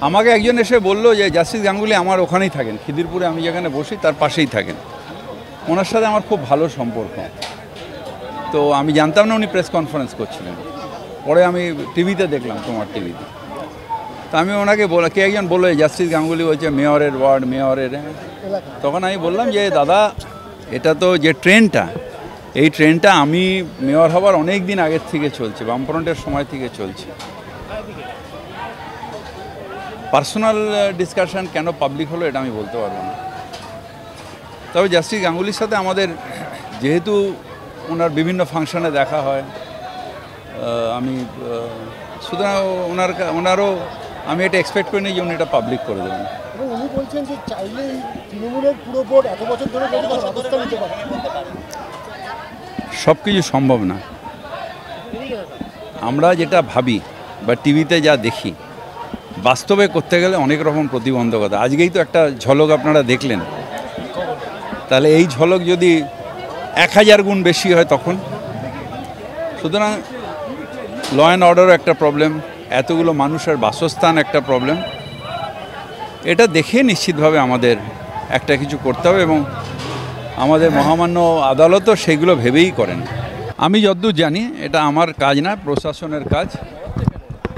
আমাকে একজন এসে বললো যে জাস্টিস গাঙ্গুলি আমার ওখানেই থাকেন, খিদিরপুরে আমি যেখানে বসি তার পাশেই থাকেন, ওনার সাথে আমার খুব ভালো সম্পর্ক। তো আমি জানতাম না উনি প্রেস কনফারেন্স করছিলেন, পরে আমি টিভিতে দেখলাম, তোমার টিভিতে। তো আমি ওনাকে কে একজন বললো জাস্টিস গাঙ্গুলি বলছে মেয়রের ওয়ার্ড, মেয়রের। তখন আমি বললাম যে দাদা, এটা তো যে ট্রেনটা, এই ট্রেনটা আমি মেয়র হবার অনেক দিন আগের থেকে চলছে, বামফ্রন্টের সময় থেকে চলছে। পার্সোনাল ডিসকাশন কেন পাবলিক হলো এটা আমি বলতে পারবো না। তবে জাস্টিস গাঙ্গুলির সাথে আমাদের যেহেতু ওনার বিভিন্ন ফাংশনে দেখা হয়, আমি সুতরাং ওনারও আমি এটা এক্সপেক্ট করিনি যে উনি এটা পাবলিক করে দেবেন। উনি বলছেন যে চাইলে তৃণমূলের পুরো বোর্ড এত বছর ধরে ব্যবস্থা নিতে পারে। সব কিছু সম্ভব না। আমরা যেটা ভাবি বা টিভিতে যা দেখি, বাস্তবে করতে গেলে অনেক রকম প্রতিবন্ধকতা। আজকেই তো একটা ঝলক আপনারা দেখলেন, তাহলে এই ঝলক যদি 1000 গুণ বেশি হয় তখন। সুতরাং ল অ্যান্ড অর্ডারও একটা প্রবলেম, এতগুলো মানুষের বাসস্থান একটা প্রবলেম। এটা দেখে নিশ্চিতভাবে আমাদের একটা কিছু করতে হবে, এবং আমাদের মহামান্য আদালতও সেগুলো ভেবেই করেন। আমি যতদূর জানি, এটা আমার কাজ না, প্রশাসনের কাজ।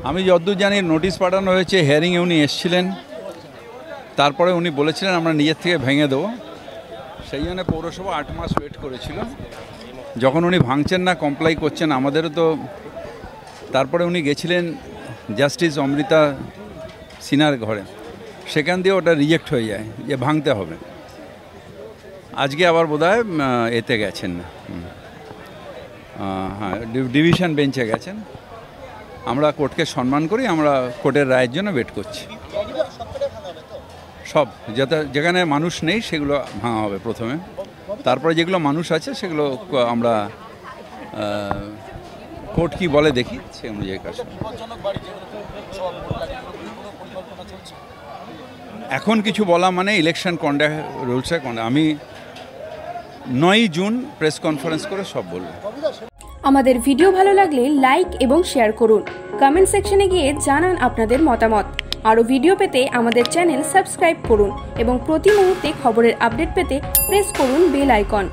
আমি যতদূর জানি নোটিশ পাঠানো হয়েছে, হিয়ারিংয়ে উনি এসেছিলেন, তারপরে উনি বলেছিলেন আমরা নিজের থেকে ভেঙে দেবো। সেই জন্য পৌরসভা 8 মাস ওয়েট করেছিল। যখন উনি ভাঙছেন না, কমপ্লাই করছেন, আমাদেরও তো। তারপরে উনি গেছিলেন জাস্টিস অমৃতা সিনহার ঘরে, সেখান দিয়ে ওটা রিজেক্ট হয়ে যায় যে ভাঙতে হবে। আজকে আবার বোধহয় এতে গেছেন, হ্যাঁ, ডিভিশন বেঞ্চে গেছেন। আমরা কোর্টকে সম্মান করি, আমরা কোর্টের রায়ের জন্য ওয়েট করছি। সব যেখানে মানুষ নেই সেগুলো ভাঙা হবে প্রথমে, তারপরে যেগুলো মানুষ আছে সেগুলো আমরা কোর্ট কি বলে দেখি, সে অনুযায়ী কাজ। এখন কিছু বলা মানে ইলেকশন কন্ডাক্ট রুলসে আমি 9 জুন প্রেস কনফারেন্স করে সব বলবো। আমাদের ভিডিও ভালো লাগলে লাইক এবং শেয়ার করুন, কমেন্ট সেকশনে গিয়ে জানান আপনাদের মতামত। আরও ভিডিও পেতে আমাদের চ্যানেল সাবস্ক্রাইব করুন এবং প্রতি মুহূর্তে খবরের আপডেট পেতে প্রেস করুন বেল আইকন।